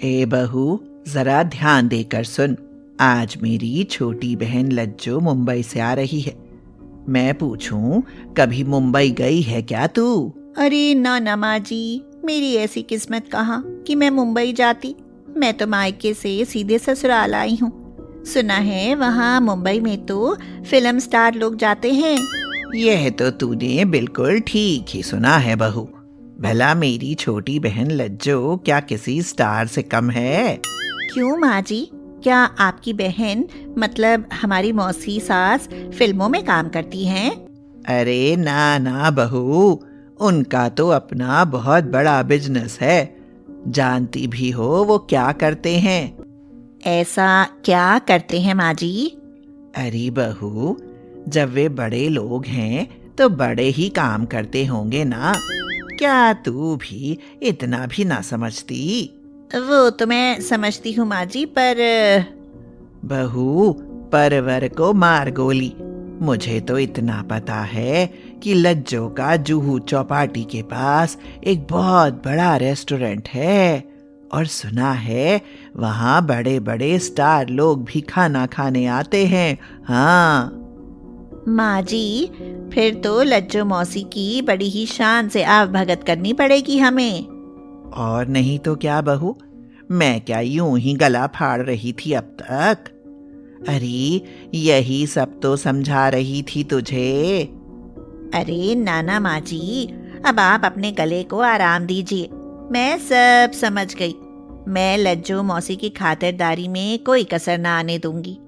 ए बहू, जरा ध्यान देकर सुन। आज मेरी छोटी बहन लज्जो मुंबई से आ रही है। मैं पूछूं, कभी मुंबई गई है क्या तू? अरे ना माँ जी, मेरी ऐसी किस्मत कहाँ कि मैं मुंबई जाती। मैं तो मायके से सीधे ससुराल आई हूँ। सुना है वहाँ मुंबई में तो फिल्म स्टार लोग जाते हैं। यह तो तूने बिल्कुल ठीक ही सुना है बहू। भला मेरी छोटी बहन लज्जो क्या किसी स्टार से कम है? क्यों माँ जी, क्या आपकी बहन मतलब हमारी मौसी सास फिल्मों में काम करती हैं? अरे ना बहू, उनका तो अपना बहुत बड़ा बिजनेस है। जानती भी हो वो क्या करते हैं? ऐसा क्या करते हैं माँ जी? अरे बहू, जब वे बड़े लोग हैं तो बड़े ही काम करते होंगे ना। क्या तू भी इतना भी ना समझती? वो तो मैं समझती हूँ माँ जी, पर बहू, परवर को मार गोली। मुझे तो इतना पता है कि लज्जो का जुहू चौपाटी के पास एक बहुत बड़ा रेस्टोरेंट है, और सुना है वहाँ बड़े बड़े स्टार लोग भी खाना खाने आते हैं। हाँ माँ जी, फिर तो लज्जो मौसी की बड़ी ही शान से आवभगत करनी पड़ेगी हमें। और नहीं तो क्या बहू, मैं क्या यूं ही गला फाड़ रही थी अब तक? अरे यही सब तो समझा रही थी तुझे। अरे नाना माँ जी, अब आप अपने गले को आराम दीजिए। मैं सब समझ गई। मैं लज्जो मौसी की खातिरदारी में कोई कसर ना आने दूंगी।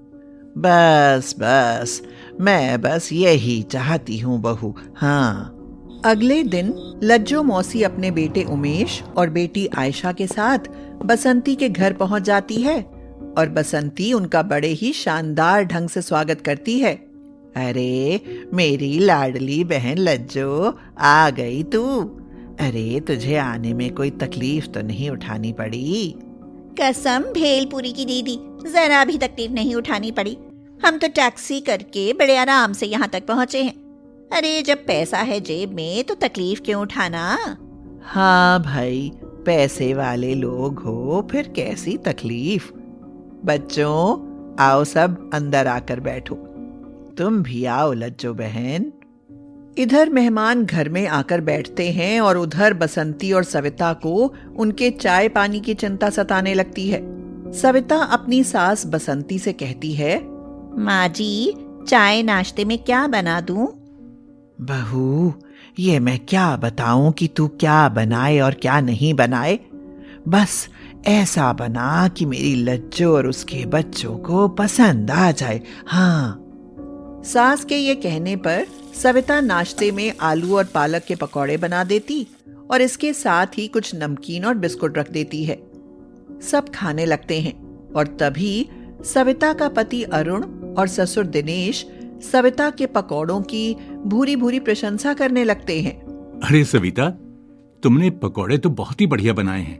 बस मैं बस यही चाहती हूँ बहू। हाँ। अगले दिन लज्जो मौसी अपने बेटे उमेश और बेटी आयशा के साथ बसंती के घर पहुंच जाती है, और बसंती उनका बड़े ही शानदार ढंग से स्वागत करती है। अरे मेरी लाडली बहन लज्जो, आ गई तू। अरे तुझे आने में कोई तकलीफ तो नहीं उठानी पड़ी? कसम भेलपुरी की दीदी, जरा भी तकलीफ नहीं उठानी पड़ी। हम तो टैक्सी करके बड़े आराम से यहाँ तक पहुँचे हैं। अरे जब पैसा है जेब में तो तकलीफ क्यों उठाना? हाँ भाई, पैसे वाले लोग हो फिर कैसी तकलीफ। बच्चों आओ, सब अंदर आकर बैठो। तुम भी आओ लज्जो बहन। इधर मेहमान घर में आकर बैठते हैं और उधर बसंती और सविता को उनके चाय पानी की चिंता सताने लगती है। सविता अपनी सास बसंती से कहती है, माँ जी, चाय नाश्ते में क्या बना दूं? बहू, ये मैं क्या बताऊं कि तू क्या बनाए और क्या नहीं बनाए। बस ऐसा बना कि मेरी लज्जो और उसके बच्चों को पसंद आ जाए। हाँ। सास के ये कहने पर सविता नाश्ते में आलू और पालक के पकौड़े बना देती और इसके साथ ही कुछ नमकीन और बिस्कुट रख देती है। सब खाने लगते हैं और तभी सविता का पति अरुण और ससुर दिनेश सविता के पकौड़ों की भूरी भूरी प्रशंसा करने लगते हैं। अरे सविता, तुमने पकौड़े तो बहुत ही बढ़िया बनाए हैं।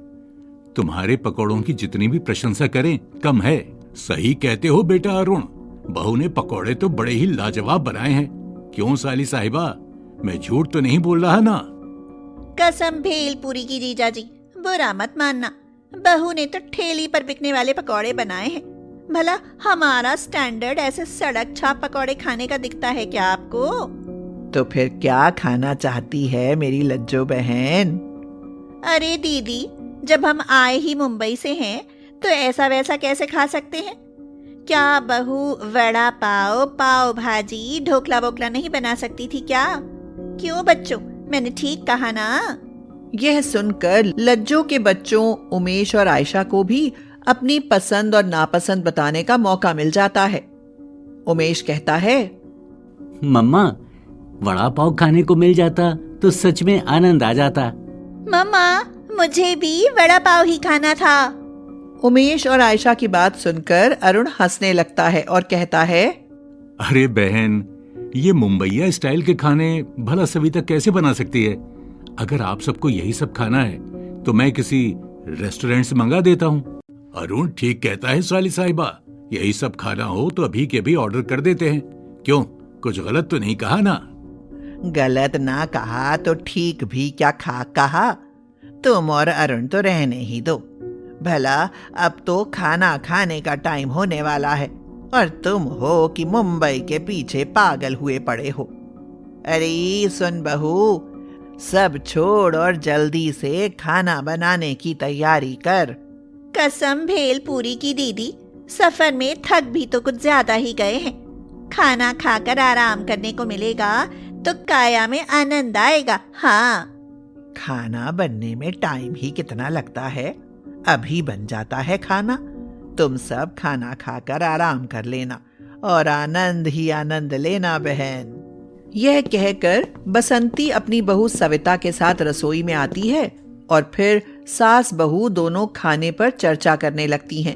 तुम्हारे पकौड़ों की जितनी भी प्रशंसा करें कम है। सही कहते हो बेटा अरुण, बहू ने पकौड़े तो बड़े ही लाजवाब बनाए हैं। क्यों साली साहिबा, मैं झूठ तो नहीं बोल रहा ना? कसम भेलपुरी की जीजा जी, बुरा मत मानना। बहू ने तो ठेली पर बिकने वाले पकौड़े बनाए हैं। भला हमारा स्टैंडर्ड ऐसे सड़क छाप पकौड़े खाने का दिखता है क्या आपको? तो फिर क्या खाना चाहती है मेरी लज्जो बहन? अरे दीदी, जब हम आए ही मुंबई से हैं तो ऐसा वैसा कैसे खा सकते हैं? क्या बहू वड़ा पाव, पाव भाजी, ढोकला वोकला नहीं बना सकती थी क्या? क्यों बच्चों, मैंने ठीक कहा ना? यह सुनकर लज्जो के बच्चों उमेश और आयशा को भी अपनी पसंद और नापसंद बताने का मौका मिल जाता है। उमेश कहता है, मम्मा, वड़ा पाव खाने को मिल जाता तो सच में आनंद आ जाता। मम्मा, मुझे भी वड़ा पाव ही खाना था। उमेश और आयशा की बात सुनकर अरुण हंसने लगता है और कहता है, अरे बहन, ये मुंबईया स्टाइल के खाने भला सविता कैसे बना सकती है? अगर आप सबको यही सब खाना है तो मैं किसी रेस्टोरेंट से मंगा देता हूँ। अरुण ठीक कहता है साली साहिबा, यही सब खाना हो तो अभी के भी ऑर्डर कर देते हैं। क्यों, कुछ गलत तो नहीं कहा ना? गलत ना कहा तो ठीक भी क्या कहा। तुम और अरुण तो रहने ही दो। भला अब तो खाना खाने का टाइम होने वाला है और तुम हो कि मुंबई के पीछे पागल हुए पड़े हो। अरे सुन बहू, सब छोड़ और जल्दी से खाना बनाने की तैयारी कर। कसम भेलपुरी की दीदी, सफर में थक भी तो कुछ ज्यादा ही गए हैं। खाना खाकर आराम करने को मिलेगा तो काया में आनंद आएगा। हाँ, खाना बनने में टाइम ही कितना लगता है, अभी बन जाता है खाना। तुम सब खाना खाकर आराम कर लेना और आनंद ही आनंद लेना बहन। यह कहकर बसंती अपनी बहू सविता के साथ रसोई में आती है और फिर सास बहू दोनों खाने पर चर्चा करने लगती हैं।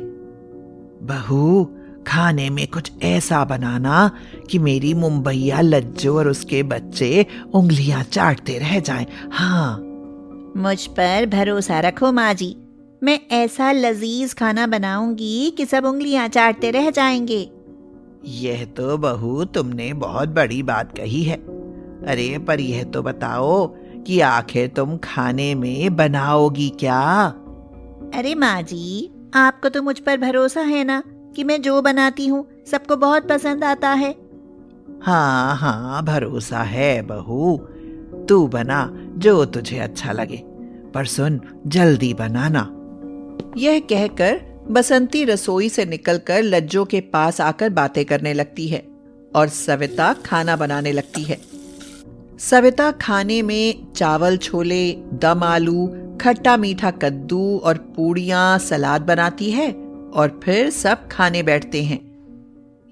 बहू, खाने में कुछ ऐसा बनाना कि मेरी मुंबईया लज्जो और उसके बच्चे उंगलियां चाटते रह जाएं। हाँ, मुझ पर भरोसा रखो माँ जी, मैं ऐसा लजीज खाना बनाऊंगी कि सब उंगलियां चाटते रह जाएंगे। यह तो बहू तुमने बहुत बड़ी बात कही है। अरे पर यह तो बताओ कि आखिर तुम खाने में बनाओगी क्या? अरे माँ जी, आपको तो मुझ पर भरोसा है ना कि मैं जो बनाती हूँ सबको बहुत पसंद आता है। हाँ हाँ, भरोसा है बहू। तू बना जो तुझे अच्छा लगे, पर सुन, जल्दी बनाना। यह कहकर बसंती रसोई से निकलकर लज्जो के पास आकर बातें करने लगती है और सविता खाना बनाने लगती है। सविता खाने में चावल छोले, दम आलू, खट्टा मीठा कद्दू और पूड़ियाँ, सलाद बनाती है और फिर सब खाने बैठते हैं।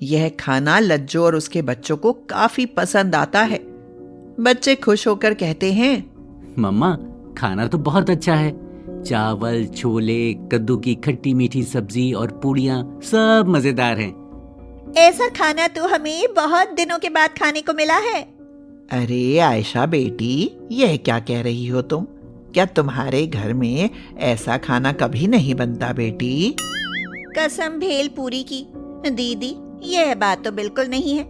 यह खाना लज्जो और उसके बच्चों को काफी पसंद आता है। बच्चे खुश होकर कहते हैं, मम्मा खाना तो बहुत अच्छा है। चावल, छोले, कद्दू की खट्टी मीठी सब्जी और पूड़ियाँ सब मजेदार हैं। ऐसा खाना तो हमें बहुत दिनों के बाद खाने को मिला है। अरे आयशा बेटी, यह क्या कह रही हो तुम? क्या तुम्हारे घर में ऐसा खाना कभी नहीं बनता बेटी? कसम भेलपुरी की दीदी, यह बात तो बिल्कुल नहीं है।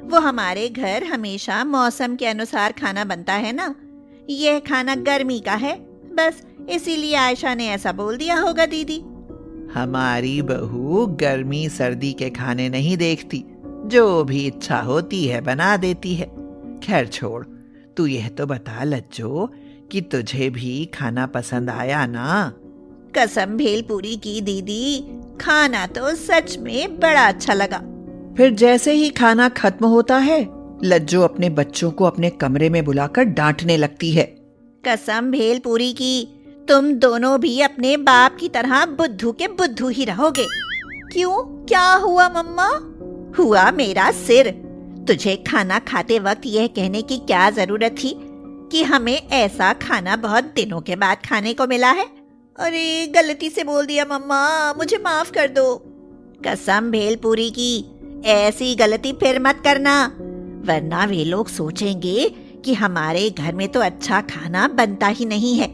वो हमारे घर हमेशा मौसम के अनुसार खाना बनता है ना। यह खाना गर्मी का है, बस इसीलिए आयशा ने ऐसा बोल दिया होगा दीदी। हमारी बहू गर्मी सर्दी के खाने नहीं देखती, जो भी इच्छा होती है बना देती है। खैर छोड़, तू यह तो बता लज्जो कि तुझे भी खाना पसंद आया ना? कसम भेलपुरी की दीदी, खाना तो सच में बड़ा अच्छा लगा। फिर जैसे ही खाना खत्म होता है, लज्जो अपने बच्चों को अपने कमरे में बुलाकर डांटने लगती है। कसम भेलपुरी की, तुम दोनों भी अपने बाप की तरह बुद्धू के बुद्धू ही रहोगे। क्यों, क्या हुआ मम्मा? हुआ मेरा सिर। तुझे खाना खाते वक्त यह कहने की क्या जरूरत थी कि हमें ऐसा खाना बहुत दिनों के बाद खाने को मिला है? अरे गलती से बोल दिया मम्मा, मुझे माफ कर दो। कसम भेलपुरी की, ऐसी गलती फिर मत करना, वरना वे लोग सोचेंगे कि हमारे घर में तो अच्छा खाना बनता ही नहीं है।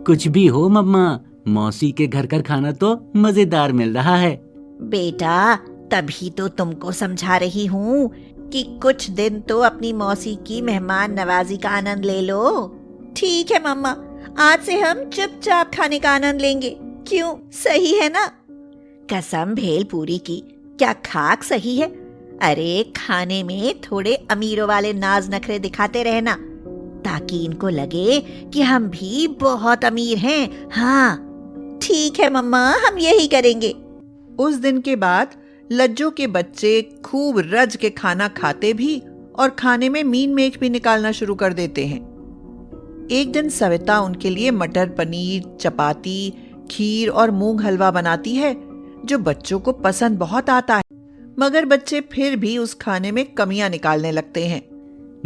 कुछ भी हो मम्मा, मौसी के घर का खाना तो मजेदार मिल रहा है। बेटा, तभी तो तुमको समझा रही हूँ कि कुछ दिन तो अपनी मौसी की मेहमान नवाजी का आनंद ले लो। ठीक है मम्मा, आज से हम चुपचाप खाने का आनंद लेंगे। क्यों, सही है ना? कसम भेलपुरी की, क्या खाक सही है? अरे खाने में थोड़े अमीरों वाले नाज नखरे दिखाते रहना, ताकि इनको लगे कि हम भी बहुत अमीर हैं। हाँ ठीक है मम्मा, हम यही करेंगे। उस दिन के बाद लज्जो के बच्चे खूब रज के खाना खाते भी और खाने में मीन मेख भी निकालना शुरू कर देते हैं। एक दिन सविता उनके लिए मटर पनीर, चपाती, खीर और मूंग हलवा बनाती है, जो बच्चों को पसंद बहुत आता है, मगर बच्चे फिर भी उस खाने में कमियां निकालने लगते हैं।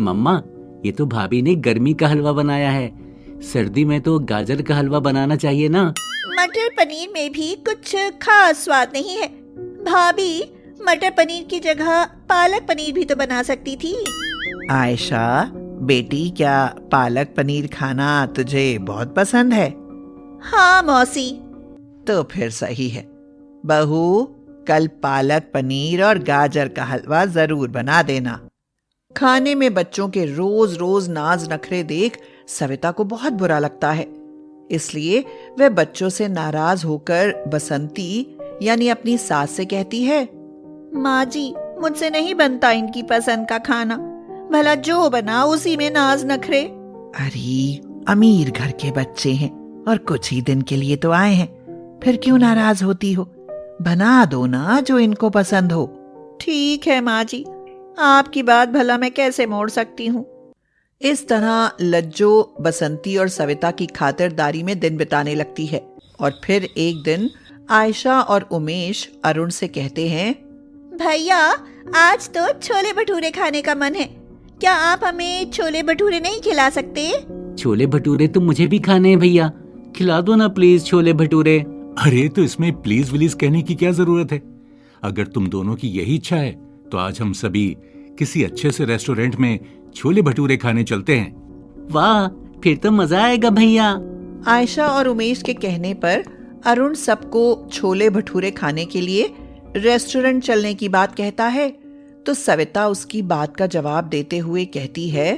मम्मा, ये तो भाभी ने गर्मी का हलवा बनाया है, सर्दी में तो गाजर का हलवा बनाना चाहिए ना। मटर पनीर में भी कुछ खास स्वाद नहीं है। भाभी मटर पनीर की जगह पालक पनीर भी तो बना सकती थी। आयशा बेटी, क्या पालक पनीर खाना तुझे बहुत पसंद है? हाँ मौसी। तो फिर सही है बहू, कल पालक पनीर और गाजर का हलवा जरूर बना देना। खाने में बच्चों के रोज रोज नाज नखरे देख सविता को बहुत बुरा लगता है। इसलिए वह बच्चों से नाराज होकर बसंती यानी अपनी सास से कहती है, माँ जी, मुझसे नहीं बनता इनकी पसंद का खाना। भला जो बना उसी में नाज नखरे। अरे अमीर घर के बच्चे हैं और कुछ ही दिन के लिए तो आए हैं, फिर क्यों नाराज होती हो? बना दो ना जो इनको पसंद हो। ठीक है माँ जी, आपकी बात भला मैं कैसे मोड़ सकती हूँ। इस तरह लज्जो बसंती और सविता की खातिरदारी में दिन बिताने लगती है। और फिर एक दिन आयशा और उमेश अरुण से कहते हैं, भैया, आज तो छोले भटूरे खाने का मन है, क्या आप हमें छोले भटूरे नहीं खिला सकते? छोले भटूरे तो मुझे भी खाने हैं भैया, खिला दो ना प्लीज छोले भटूरे। अरे तो इसमें प्लीज विलीज कहने की क्या जरूरत है? अगर तुम दोनों की यही इच्छा है तो आज हम सभी किसी अच्छे से रेस्टोरेंट में छोले भटूरे खाने चलते हैं। वाह, फिर तो मजा आएगा भैया। आयशा और उमेश के कहने पर अरुण सबको छोले भटूरे खाने के लिए रेस्टोरेंट चलने की बात कहता है, तो सविता उसकी बात का जवाब देते हुए कहती है,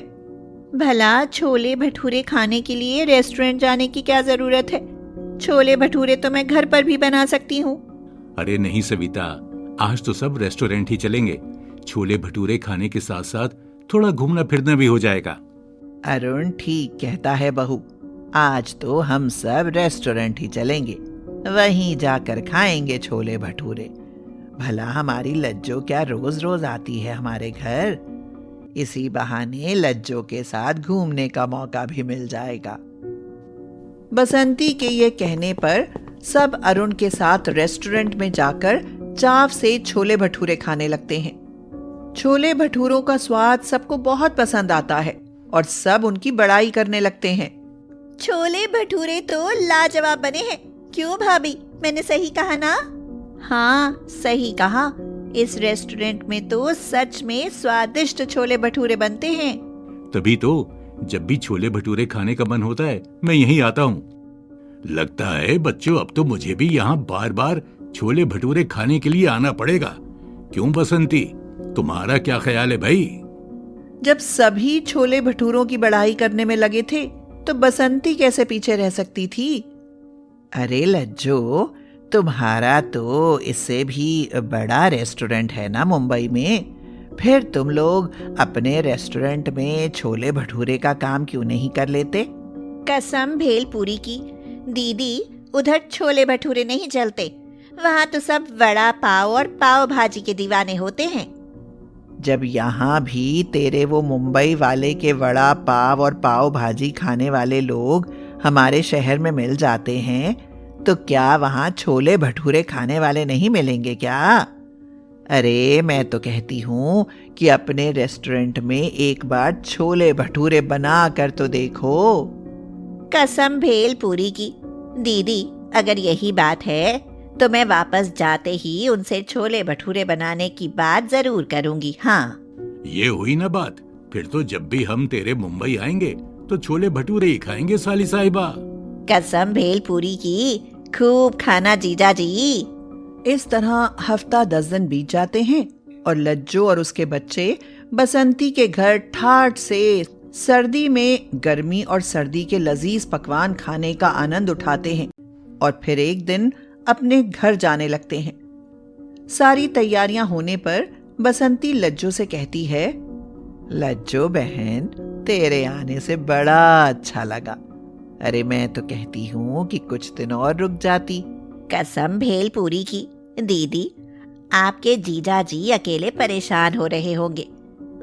भला छोले भटूरे खाने के लिए रेस्टोरेंट जाने की क्या जरूरत है? छोले भटूरे तो मैं घर पर भी बना सकती हूँ। अरे नहीं सविता, आज तो सब रेस्टोरेंट ही चलेंगे। छोले भटूरे खाने के साथ साथ थोड़ा घूमना फिरना भी हो जाएगा। अरुण ठीक कहता है बहू, आज तो हम सब रेस्टोरेंट ही चलेंगे, वहीं जाकर खाएंगे छोले भटूरे। भला हमारी लज्जो क्या रोज रोज आती है हमारे घर? इसी बहाने लज्जो के साथ घूमने का मौका भी मिल जाएगा। बसंती के ये कहने पर सब अरुण के साथ रेस्टोरेंट में जाकर चाव से छोले भटूरे खाने लगते हैं। छोले भटूरों का स्वाद सबको बहुत पसंद आता है और सब उनकी बड़ाई करने लगते हैं। छोले भटूरे तो लाजवाब बने हैं, क्यों भाभी, मैंने सही कहा ना? हाँ, सही कहा। इस रेस्टोरेंट में तो सच में स्वादिष्ट छोले भटूरे बनते हैं। तभी तो जब भी छोले भटूरे खाने का मन होता है मैं यहीं आता हूँ। लगता है बच्चों, अब तो मुझे भी यहाँ बार बार छोले भटूरे खाने के लिए आना पड़ेगा। क्यों बसंती, तुम्हारा क्या ख्याल है भाई? जब सभी छोले भटूरों की बढ़ाई करने में लगे थे तो बसंती कैसे पीछे रह सकती थी? अरे लज्जो, तुम्हारा तो इससे भी बड़ा रेस्टोरेंट है ना मुंबई में, फिर तुम लोग अपने रेस्टोरेंट में छोले भटूरे का काम क्यों नहीं कर लेते? कसम भेलपुरी की, दीदी उधर छोले भटूरे नहीं चलते, वहाँ तो सब वड़ा पाव और पाव भाजी के दीवाने होते हैं। जब यहाँ भी तेरे वो मुंबई वाले के वड़ा पाव और पाव भाजी खाने वाले लोग हमारे शहर में मिल जाते हैं, तो क्या वहाँ छोले भटूरे खाने वाले नहीं मिलेंगे क्या? अरे मैं तो कहती हूँ कि अपने रेस्टोरेंट में एक बार छोले भटूरे बना कर तो देखो। कसम भेलपुरी की, दीदी अगर यही बात है तो मैं वापस जाते ही उनसे छोले भटूरे बनाने की बात जरूर करूंगी। हाँ, ये हुई ना बात। फिर तो जब भी हम तेरे मुंबई आएंगे तो छोले भटूरे ही खाएंगे साली साहिबा। कसम भेलपुरी की, खूब खाना जीजा जी। इस तरह हफ्ता 10 दिन बीत जाते हैं और लज्जो और उसके बच्चे बसंती के घर ठाठ से सर्दी में गर्मी और सर्दी के लजीज पकवान खाने का आनंद उठाते हैं और फिर एक दिन अपने घर जाने लगते हैं। सारी तैयारियां होने पर बसंती लज्जो से कहती है, लज्जो बहन, तेरे आने से बड़ा अच्छा लगा। अरे मैं तो कहती हूँ कि कुछ दिन और रुक जाती। कसम भेलपुरी की, दीदी आपके जीजा जी अकेले परेशान हो रहे होंगे,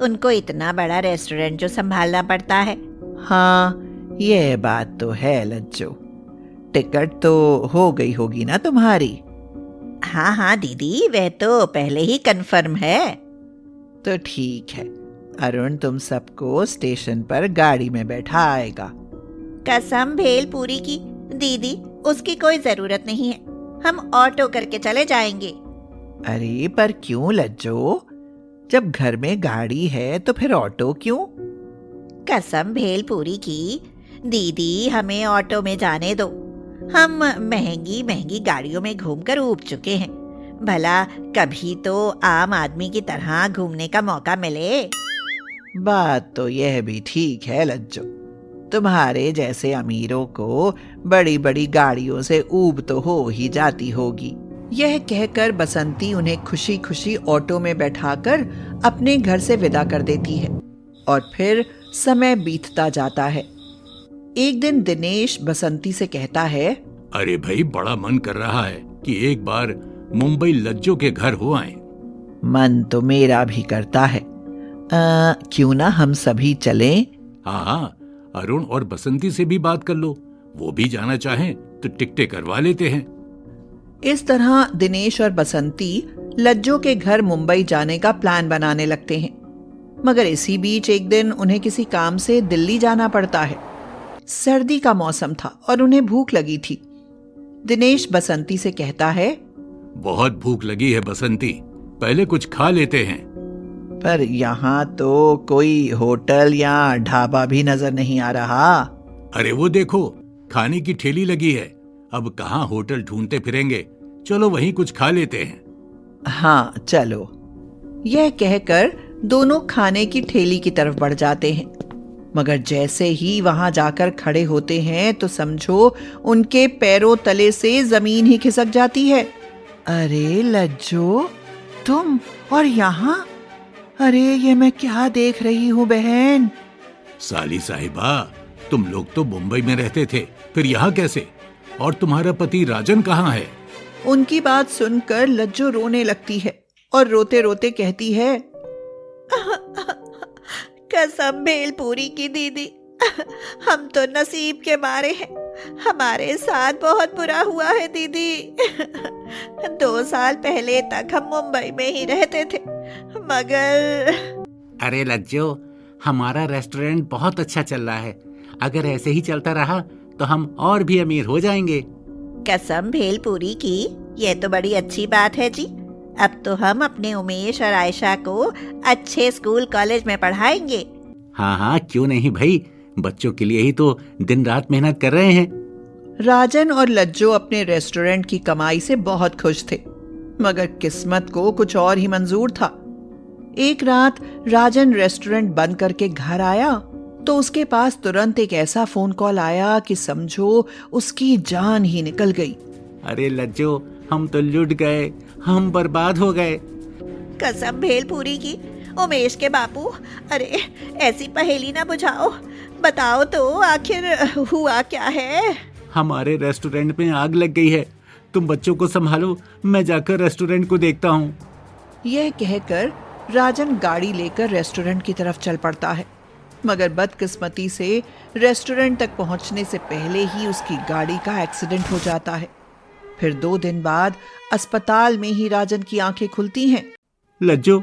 उनको इतना बड़ा रेस्टोरेंट जो संभालना पड़ता है। हाँ, यह बात तो है लज्जो। टिकट तो हो गई होगी ना तुम्हारी? हाँ हाँ दीदी, वह तो पहले ही कंफर्म है। तो ठीक है, अरुण तुम सबको स्टेशन पर गाड़ी में बैठा आएगा। कसम भेलपुरी की, दीदी उसकी कोई जरूरत नहीं है, हम ऑटो करके चले जाएंगे। अरे पर क्यों लज्जो, जब घर में गाड़ी है तो फिर ऑटो क्यों? कसम भेलपुरी की, दीदी हमें ऑटो में जाने दो, हम महंगी महंगी गाड़ियों में घूमकर ऊब चुके हैं, भला कभी तो आम आदमी की तरह घूमने का मौका मिले। बात तो यह भी ठीक है लज्जो, तुम्हारे जैसे अमीरों को बड़ी बड़ी गाड़ियों से ऊब तो हो ही जाती होगी। यह कहकर बसंती उन्हें खुशी खुशी ऑटो में बैठाकर अपने घर से विदा कर देती है और फिर समय बीतता जाता है। एक दिन दिनेश बसंती से कहता है, अरे भाई, बड़ा मन कर रहा है कि एक बार मुंबई लज्जो के घर हो आएं। मन तो मेरा भी करता है। क्यों ना हम सभी चलें? हाँ, अरुण और बसंती से भी बात कर लो, वो भी जाना चाहें तो टिकटें करवा लेते हैं। इस तरह दिनेश और बसंती लज्जो के घर मुंबई जाने का प्लान बनाने लगते हैं। मगर इसी बीच एक दिन उन्हें किसी काम से दिल्ली जाना पड़ता है। सर्दी का मौसम था और उन्हें भूख लगी थी। दिनेश बसंती से कहता है, बहुत भूख लगी है बसंती, पहले कुछ खा लेते हैं। पर यहाँ तो कोई होटल या ढाबा भी नजर नहीं आ रहा। अरे वो देखो, खाने की ठेली लगी है। अब कहाँ होटल ढूंढते फिरेंगे, चलो वहीं कुछ खा लेते हैं। हाँ चलो। यह कहकर दोनों खाने की ठेली की तरफ बढ़ जाते हैं। मगर जैसे ही वहां जाकर खड़े होते हैं तो समझो उनके पैरों तले से जमीन ही खिसक जाती है। अरे लज्जो, तुम और यहाँ? अरे ये मैं क्या देख रही हूँ बहन। साली साहिबा, तुम लोग तो मुंबई में रहते थे, फिर यहाँ कैसे? और तुम्हारा पति राजन कहाँ है? उनकी बात सुनकर लज्जो रोने लगती है और रोते रोते कहती है, कसम भेलपुरी की दीदी, हम तो नसीब के मारे हैं। हमारे साथ बहुत बुरा हुआ है दीदी। 2 साल पहले तक हम मुंबई में ही रहते थे, मगर अरे लज्जो, हमारा रेस्टोरेंट बहुत अच्छा चल रहा है। अगर ऐसे ही चलता रहा तो हम और भी अमीर हो जाएंगे। कसम भेलपुरी की, ये तो बड़ी अच्छी बात है जी। अब तो हम अपने उमेश और आयशा को अच्छे स्कूल कॉलेज में पढ़ाएंगे। हाँ हाँ, क्यों नहीं भाई, बच्चों के लिए ही तो दिन रात मेहनत कर रहे हैं। राजन और लज्जो अपने रेस्टोरेंट की कमाई से बहुत खुश थे, मगर किस्मत को कुछ और ही मंजूर था। एक रात राजन रेस्टोरेंट बंद करके घर आया तो उसके पास तुरंत एक ऐसा फोन कॉल आया कि समझो उसकी जान ही निकल गई। अरे लज्जो, हम तो लुट गए, हम बर्बाद हो गए। कसम भेलपुरी की, उमेश के बापू, अरे ऐसी पहेली ना बुझाओ, बताओ तो आखिर हुआ क्या है? हमारे रेस्टोरेंट में आग लग गई है। तुम बच्चों को संभालो, मैं जाकर रेस्टोरेंट को देखता हूँ। यह कहकर राजन गाड़ी लेकर रेस्टोरेंट की तरफ चल पड़ता है, मगर बदकिस्मती से रेस्टोरेंट तक पहुंचने से पहले ही उसकी गाड़ी का एक्सीडेंट हो जाता है। फिर 2 दिन बाद अस्पताल में ही राजन की आंखें खुलती हैं। लज्जो,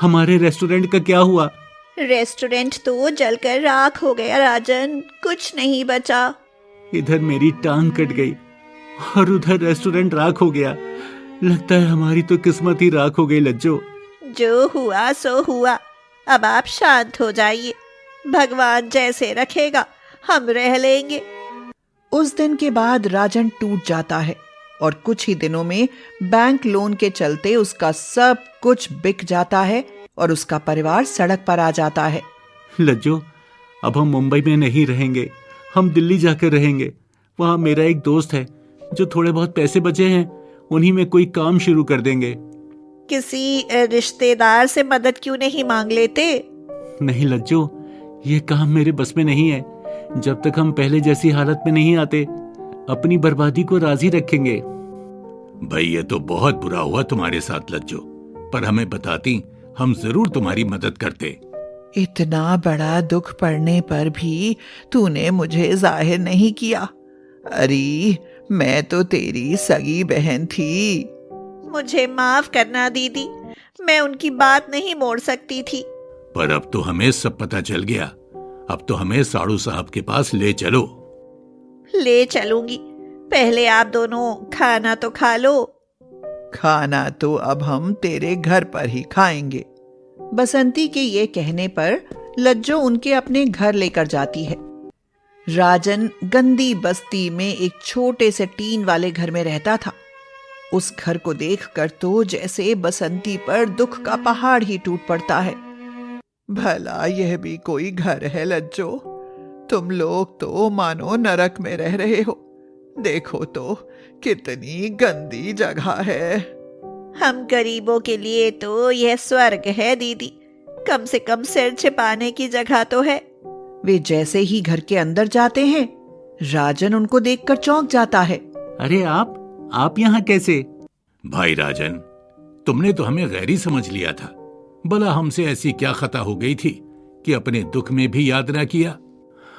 हमारे रेस्टोरेंट का क्या हुआ? रेस्टोरेंट तो जलकर राख हो गया राजन, कुछ नहीं बचा। इधर मेरी टांग कट गई और उधर रेस्टोरेंट राख हो गया। लगता है हमारी तो किस्मत ही राख हो गई लज्जो। जो हुआ सो हुआ, अब आप शांत हो जाइए। भगवान जैसे रखेगा हम रह लेंगे। उस दिन के बाद राजन टूट जाता है और कुछ ही दिनों में बैंक लोन के चलते उसका सब कुछ बिक जाता है और उसका परिवार सड़क पर आ जाता है। लज्जो, अब हम मुंबई में नहीं रहेंगे, हम दिल्ली जाकर रहेंगे। वहाँ मेरा एक दोस्त है, जो थोड़े बहुत पैसे बचे हैं, उन्हीं में कोई काम शुरू कर देंगे। किसी रिश्तेदार से मदद क्यों नहीं मांग लेते? नहीं लज्जो, ये काम मेरे बस में नहीं है। जब तक हम पहले जैसी हालत में नहीं आते, अपनी बर्बादी को राजी रखेंगे। भाई, ये तो बहुत बुरा हुआ तुम्हारे साथ लज्जो, पर हमें बताती, हम जरूर तुम्हारी मदद करते। इतना बड़ा दुख पड़ने पर भी तूने मुझे जाहिर नहीं किया। अरे मैं तो तेरी सगी बहन थी। मुझे माफ करना दीदी, मैं उनकी बात नहीं मोड़ सकती थी। पर अब तो हमें सब पता चल गया। अब तो हमें साड़ू साहब के पास ले चलो। ले चलूंगी, पहले आप दोनों खाना तो खा लो। खाना तो अब हम तेरे घर पर ही खाएंगे। बसंती के ये कहने पर लज्जो उनके अपने घर लेकर जाती है। राजन गंदी बस्ती में एक छोटे से टीन वाले घर में रहता था। उस घर को देखकर तो जैसे बसंती पर दुख का पहाड़ ही टूट पड़ता है। भला यह भी कोई घर है लज्जो? तुम लोग तो मानो नरक में रह रहे हो। देखो तो कितनी गंदी जगह है। हम गरीबों के लिए तो यह स्वर्ग है दीदी। कम से कम सिर छिपाने की जगह तो है। वे जैसे ही घर के अंदर जाते हैं, राजन उनको देखकर चौंक जाता है। अरे आप यहाँ कैसे? भाई राजन, तुमने तो हमें गैरी समझ लिया था। भला हमसे ऐसी क्या खता हो गई थी कि अपने दुख में भी याद ना किया?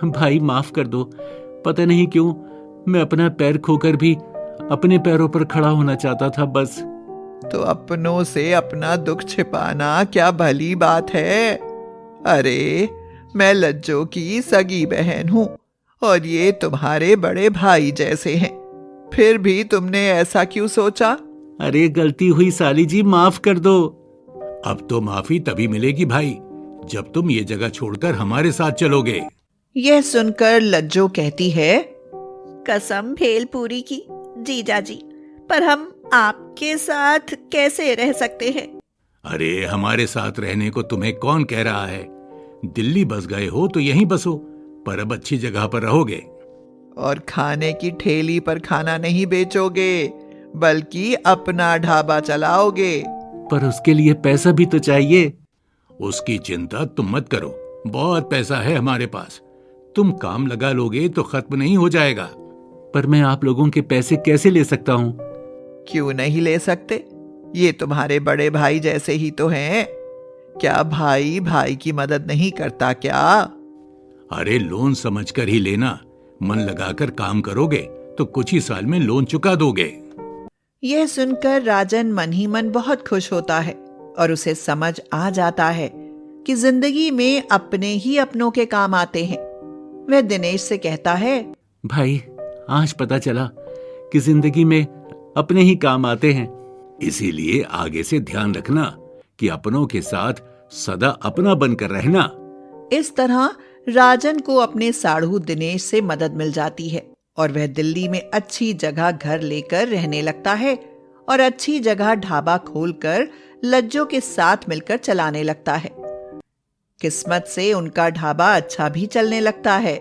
भाई माफ कर दो, पता नहीं क्यों मैं अपना पैर खोकर भी अपने पैरों पर खड़ा होना चाहता था बस। तो अपनों से अपना दुख छिपाना क्या भली बात है? अरे मैं लज्जो की सगी बहन हूं और ये तुम्हारे बड़े भाई जैसे हैं, फिर भी तुमने ऐसा क्यों सोचा? अरे गलती हुई साली जी, माफ कर दो। अब तो माफी तभी मिलेगी भाई जब तुम ये जगह छोड़कर हमारे साथ चलोगे। यह सुनकर लज्जो कहती है, कसम भेलपूरी की जीजा जी, पर हम आपके साथ कैसे रह सकते हैं? अरे हमारे साथ रहने को तुम्हें कौन कह रहा है? दिल्ली बस गए हो तो यहीं बसो, पर अब अच्छी जगह पर रहोगे। और खाने की ठेली पर खाना नहीं बेचोगे, बल्कि अपना ढाबा चलाओगे। पर उसके लिए पैसा भी तो चाहिए। उसकी चिंता तुम मत करो, बहुत पैसा है हमारे पास। तुम काम लगा लोगे तो खत्म नहीं हो जाएगा। पर मैं आप लोगों के पैसे कैसे ले सकता हूँ? क्यों नहीं ले सकते? ये तुम्हारे बड़े भाई जैसे ही तो हैं। क्या भाई भाई की मदद नहीं करता क्या? अरे लोन समझकर ही लेना। मन लगाकर काम करोगे तो कुछ ही साल में लोन चुका दोगे। यह सुनकर राजन मन ही मन बहुत खुश होता है और उसे समझ आ जाता है कि जिंदगी में अपने ही अपनों के काम आते हैं। वह दिनेश से कहता है, भाई आज पता चला कि जिंदगी में अपने ही काम आते हैं। इसीलिए आगे से ध्यान रखना कि अपनों के साथ सदा अपना बनकर रहना। इस तरह राजन को अपने साढ़ू दिनेश से मदद मिल जाती है और वह दिल्ली में अच्छी जगह घर लेकर रहने लगता है और अच्छी जगह ढाबा खोलकर लज्जो के साथ मिलकर चलाने लगता है। किस्मत से उनका ढाबा अच्छा भी चलने लगता है।